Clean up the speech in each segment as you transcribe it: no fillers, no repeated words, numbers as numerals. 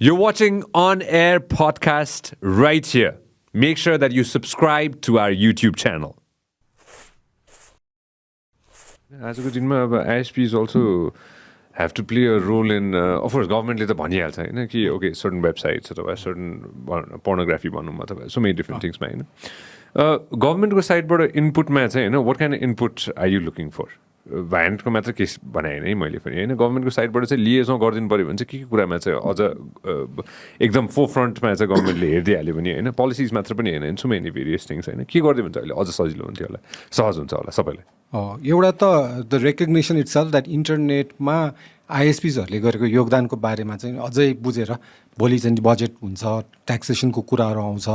You're watching On Air podcast right here. Make sure that you subscribe to our YouTube channel. आजको दिनमा अब ISPs also have to play a role in, of course, governmentले त भनिहाल्छ होइन कि okay, certain websites अथवा certain pornography भनौँ अथवा so many different things मा होइन गभर्मेन्टको साइडबाट इनपुटमा चाहिँ होइन what kind of input are you looking for? भ्यानेटको मात्र केस बनाएँ है मैले पनि होइन गभर्मेन्टको साइडबाट चाहिँ लिएजौँ गरिदिनु पऱ्यो भने चाहिँ के कुरामा चाहिँ अझ एकदम फोरफ्रन्टमा चाहिँ गभर्मेन्टले हेरिदिइहाल्यो भने होइन पोलिसिज मात्र पनि होइन सो मेनी भेरियस थिङ्स होइन के गरिदियो भने चाहिँ अहिले अझ सजिलो हुन्थ्यो होला सहज हुन्छ होला सबैलाई एउटा त द रेकग्नेसन इट्सेल्फ द्याट इन्टरनेटमा आइएसपिजहरूले गरेको योगदानको बारेमा चाहिँ अझै बुझेर भोलि चाहिँ बजेट हुन्छ ट्याक्सेसनको कुराहरू आउँछ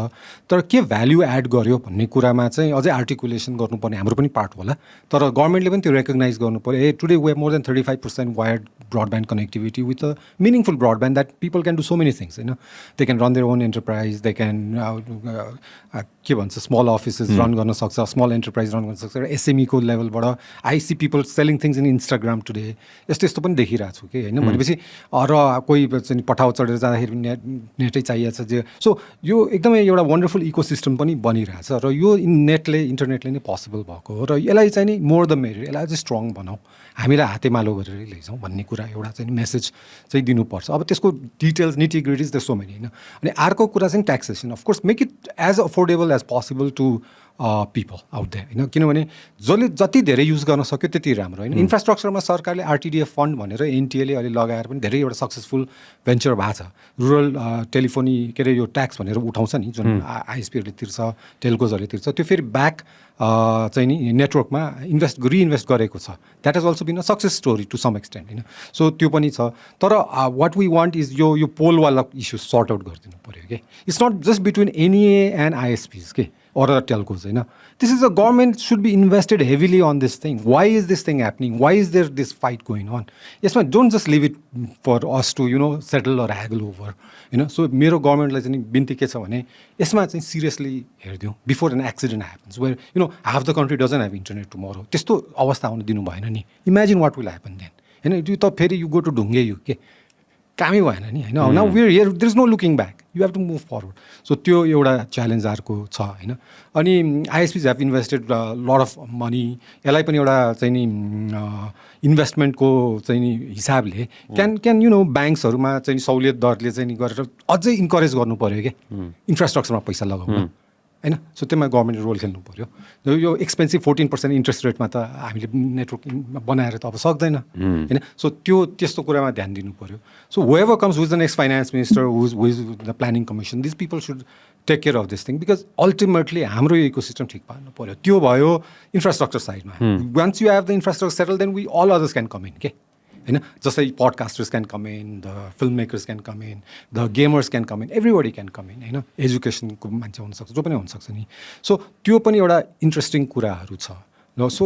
तर के भ्याल्यु एड गर्यो भन्ने कुरामा चाहिँ अझै आर्टिकुलेसन गर्नुपर्ने हाम्रो पनि पार्ट होला तर गभर्मेन्टले पनि त्यो रेकग्नाइज गर्नु पऱ्यो ए today we have more than 35% wired broadband connectivity with a meaningful broadband that people can do so many things होइन they can run their own enterprise they can के भन्छ स्मल अफिसेस रन गर्न सक्छ small enterprise run गर्न सक्छ एसएमईको लेभलबाट I see people selling things in Instagram today यस्तो यस्तो पनि देखिरहेको छु कि होइन भनेपछि र कोही चाहिँ पठाउ चढेर जाँदाखेरि नेटै चाहिएको छ सो यो एकदमै एउटा वन्डरफुल इकोसिस्टम पनि बनिरहेछ र यो इन्टरनेटले नै पोसिबल भएको हो र यसलाई चाहिँ नि मोर द मेरिट यसलाई अझै स्ट्रङ बनाऊ हामीलाई हातेमालो गरेर लैजाउँ भन्ने कुरा एउटा चाहिँ मेसेज चाहिँ दिनुपर्छ अब त्यसको डिटेल्स निटिग्रिटिज त्यस्तो मेनी होइन अनि अर्को कुरा चाहिँ taxation of course make it as affordable as possible to people out there होइन किनभने जसले जति धेरै युज गर्न सक्यो त्यति राम्रो होइन इन्फ्रास्ट्रक्चरमा सरकारले आरटिडिएफ फन्ड भनेर एनटिएले अहिले लगाएर पनि धेरै एउटा सक्सेसफुल भेन्चर भएको छ रुरल टेलिफोनी के अरे यो ट्याक्स भनेर उठाउँछ नि जुन आइएसपीहरूले तिर्छ टेलिकोजहरूले तिर्छ त्यो फेरि ब्याक चाहिँ नि नेटवर्कमा रिइन्भेस्ट गरेको छ that has also been a success story to some extent होइन सो त्यो पनि छ तर वाट वी वान्ट इज यो पोलवाला इस्यु सर्ट आउट गरिदिनु पऱ्यो कि it's not just between NEA and ISPs के or the telcos. This is a government should be invested heavily on this thing. Why is this thing happening? Why is there this fight going on? Yes, man, don't just leave it for us to, settle or haggle over. So मेरो government like binti के छ भने यसमा चाहिँ seriously हेर्दियौ before an accident happens where half the country doesn't have internet tomorrow. त्यस्तो अवस्था आउन दिनु भएन नि. Imagine what will happen then. हैन त्यो त फेरि you go to ढुङ्गे you के कामै भएन नि होइन now we are here there is no looking back you have to move forward so त्यो एउटा च्यालेन्ज अर्को छ होइन अनि ISPs have invested lot of money यसलाई पनि एउटा चाहिँ नि इन्भेस्टमेन्टको चाहिँ नि हिसाबले क्यान ब्याङ्क्सहरूमा चाहिँ सहुलियत दरले चाहिँ नि गरेर अझै इन्करेज गर्नु पऱ्यो क्या इन्फ्रास्ट्रक्चरमा पैसा लगाउनु होइन सो त्यसमा गभर्मेन्टले रोल खेल्नु पऱ्यो यो एक्सपेन्सिभ 14% इन्ट्रेस्ट रेटमा त हामीले नेटवर्क बनाएर त अब सक्दैन होइन सो त्यस्तो कुरामा ध्यान दिनु पऱ्यो so whoever comes with the next finance minister with the planning commission this people should take care of this thing because ultimately हाम्रो यो इकोसिस्टम ठिक पार्नु पऱ्यो त्यो भयो इन्फ्रास्ट्रक्चर साइडमा once you have the infrastructure settle then we all others can come in के होइन जस्तै podcasters can come in the film makers can come in the gamers can come in everybody can come in होइन एजुकेसनको मान्छे हुनसक्छ जो पनि हुनसक्छ नि सो त्यो पनि एउटा इन्ट्रेस्टिङ कुराहरू छ so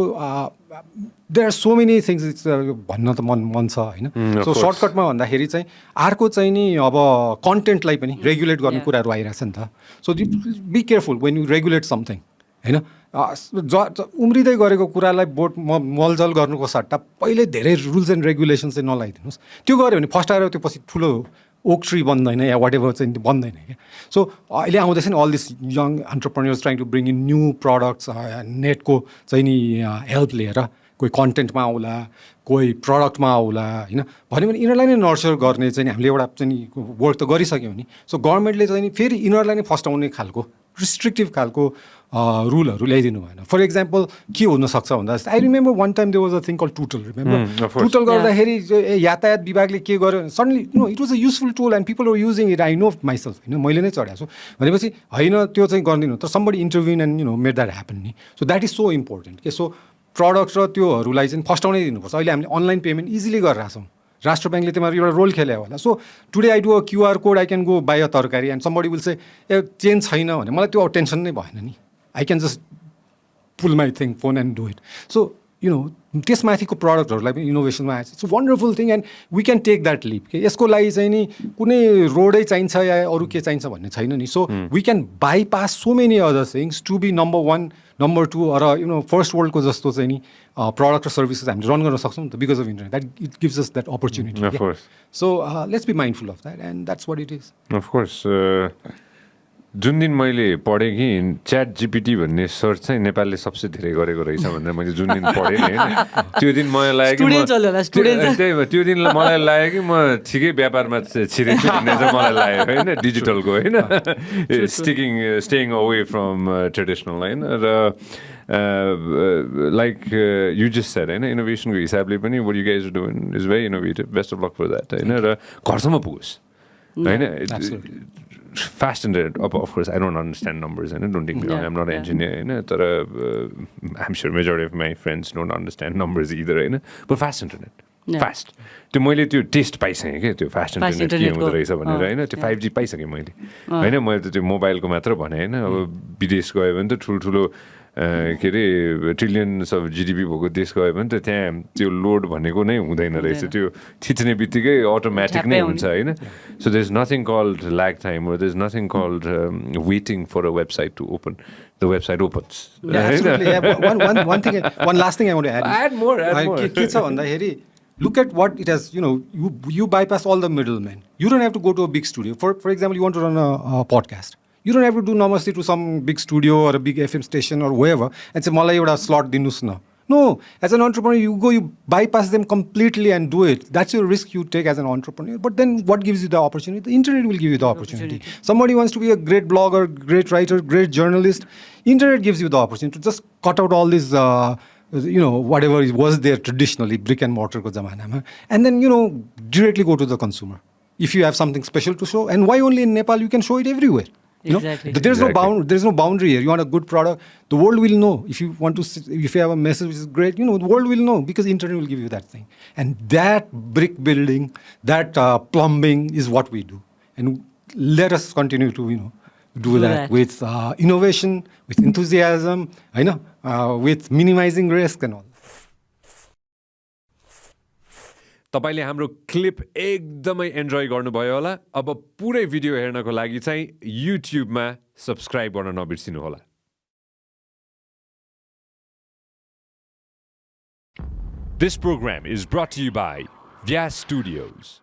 there are so many things it's भन्न त मन छ होइन सो सर्टकटमा भन्दाखेरि चाहिँ अर्को चाहिँ नि अब कन्टेन्टलाई पनि रेगुलेट गर्ने कुराहरू आइरहेछ नि त so be careful when you regulate something होइन उम्रिँदै गरेको कुरालाई मलजल गर्नुको सट्टा पहिल्यै धेरै रुल्स एन्ड रेगुलेसन्स चाहिँ नलाइदिनुहोस् त्यो गऱ्यो भने फर्स्ट आएर त्यो पछि ठुलो ओक ट्री बन्दैन या वाट एभर चाहिँ बन्दैन क्या सो अहिले आउँदैछ नि all this young entrepreneurs trying to bring in new products नेटको चाहिँ नि हेल्प लिएर कोही कन्टेन्टमा आउला कोही प्रडक्टमा आउला होइन भन्यो भने यिनीहरूलाई नै नर्चर गर्ने चाहिँ हामीले एउटा चाहिँ वर्क त गरिसक्यौँ नि सो गभर्मेन्टले चाहिँ फेरि यिनीहरूलाई नै फस्टाउने खालको रिस्ट्रिक्टिभ खालको रुलहरू ल्याइदिनु भएन फर इक्जाम्पल के हुनसक्छ भन्दा I remember one time there was a thing call Tootle remember Tootle गर्दाखेरि यातायात विभागले के गर्यो suddenly it was a useful tool and people are using it I know myself होइन मैले नै चढाएको छु भनेपछि होइन त्यो चाहिँ गरिदिनु तर somebody intervene and made that happen नि so that is so important के सो प्रडक्ट र त्योहरूलाई चाहिँ फस्टाउनै दिनुपर्छ अहिले हामीले अनलाइन पेमेन्ट इजिली गरिरहेछौँ राष्ट्र ब्याङ्कले त्यसमा एउटा रोल खेल्यो होला so today I do a QR code I can go by a तरकारी and somebody will say change छैन भने मलाई त्यो टेन्सन नै भएन नि I can just pull my thing phone and do it so त्यसमाथिको प्रडक्टहरूलाई पनि इनोभेसनमा आएछ. It's a wonderful thing and we can take that leap. यसको लागि चाहिँ नि कुनै रोडै चाहिन्छ या अरू के चाहिन्छ भन्ने छैन नि. So we can bypass so many other things to be number 1, number 2 र फर्स्ट वर्ल्डको जस्तो चाहिँ नि प्रडक्ट र सर्भिसेस हामीले रन गर्न सक्छौँ नि त because of internet. That it gives us that opportunity. So let's be mindful of that and that's what it is. Of course जुन दिन मैले पढेँ कि च्याट जिपिटी भन्ने सर्च चाहिँ नेपालले सबसे धेरै गरेको रहेछ भनेर मैले जुन दिन पढेँ नि होइन, त्यो दिन मलाई लाग्यो कि त्यो दिन मलाई लाग्यो कि म ठिकै व्यापारमा छिरेछु भन्ने चाहिँ मलाई लाग्यो होइन, डिजिटलको होइन, स्टेइङ अवे फ्रम ट्रेडिसनल होइन. र लाइक यु जस्ट सेड होइन, इनोभेसनको हिसाबले पनि what you guys are doing is very innovative. Best of luck for that होइन. र घरसम्म पुगोस् होइन. Fast internet, of course, I don't understand numbers. Don't take me wrong, I'm not an engineer. I'm sure majority of my friends don't understand numbers either. But fast internet, fast. त्यो मैले त्यो test पाइसकेँ क्या, त्यो fast internet के हुँदो रहेछ भनेर होइन. त्यो 5G पाइसकेँ मैले होइन. मैले त त्यो मोबाइलको मात्र भने होइन. अब विदेश गयो भने त ठुल्ठुलो के अरे ट्रिलियन्स अफ जिडिपी भएको देश गयो भने त त्यहाँ त्यो लोड भनेको नै हुँदैन रहेछ. त्यो थिच्ने बित्तिकै अटोमेटिक नै हुन्छ होइन. So there is nothing called lag time or there's nothing called waiting for a website to open. The website opens. One last thing I want to add. Add more. के छ भन्दाखेरि look at what it has, you bypass all the middlemen. You don't have to go to a big studio. For example, you want to run a podcast. You don't have to do namaste to some big studio or a big FM station or wherever and say, Malai euta slot dinus na. No, as an entrepreneur, you bypass them completely and do it. That's your risk you take as an entrepreneur. But then what gives you the opportunity? The internet will give you the opportunity. Somebody wants to be a great blogger, great writer, great journalist. Internet gives you the opportunity to just cut out all this whatever was there traditionally, brick and mortar ko zamana, and then, directly go to the consumer. If you have something special to show, and why only in Nepal, you can show it everywhere. Exactly. There's no boundary here. You want a good product, the world will know. If you have a message which is great, the world will know because internet will give you that thing. And that brick building, that plumbing is what we do. And let us continue to, do that with innovation, with enthusiasm, with minimizing risk and all. तपाईले हाम्रो clip एकदमै enjoy गर्नुभयो होला. अब पुरै video हेर्नको लागि चाहिँ युट्युबमा सब्स्क्राइब गर्न नबिर्सिनु होला. This program is brought to you by Vyas Studios.